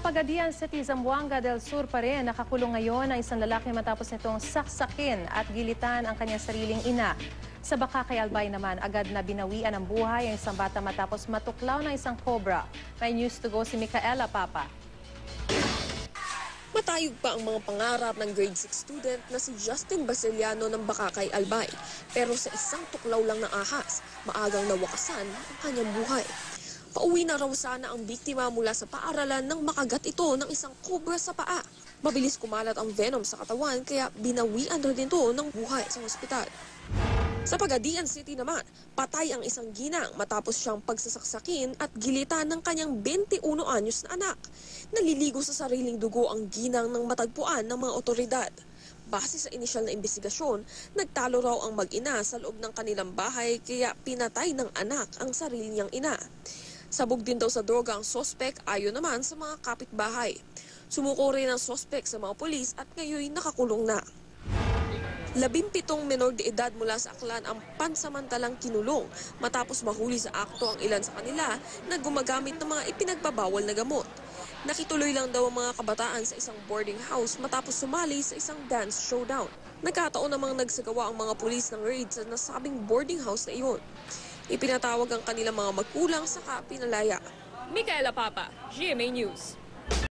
Pagadian City, Zamboanga del Sur pa rin, nakakulong ngayon ang isang lalaki matapos nitong saksakin at gilitan ang kanyang sariling ina. Sa Bacacay, Albay naman, agad na binawian ang buhay ang isang bata matapos matuklaw ng isang cobra. May news to go si Micaela Papa. Matayog pa ang mga pangarap ng grade 6 student na si Justin Basiliano ng Bacacay, Albay. Pero sa isang tuklaw lang ng ahas, maagang nawakasan ang kanyang buhay. Pauwi na raw sana ang biktima mula sa paaralan nang makagat ito ng isang cobra sa paa. Mabilis kumalat ang venom sa katawan kaya binawian rin ito ng buhay sa ospital. Sa Pagadian City naman, patay ang isang ginang matapos siyang pagsasaksakin at gilitan ng kanyang 21 anyos na anak. Naliligo sa sariling dugo ang ginang ng matagpuan ng mga otoridad. Base sa inisyal na investigasyon, nagtalo raw ang mag-ina sa loob ng kanilang bahay kaya pinatay ng anak ang sarili niyang ina. Sabog din daw sa droga ang sospek ayon naman sa mga kapitbahay. Sumuko rin ang sospek sa mga pulis at ngayon nakakulong na. 17 menor de edad mula sa Aklan ang pansamantalang kinulong matapos mahuli sa akto ang ilan sa kanila na gumagamit ng mga ipinagbabawal na gamot. Nakituloy lang daw ang mga kabataan sa isang boarding house matapos sumali sa isang dance showdown. Nagkataon namang nagsagawa ang mga pulis ng raid sa nasabing boarding house na iyon. Ipinatawag ang kanilang mga magkulang saka pinalaya. Micaela Papa, GMA News.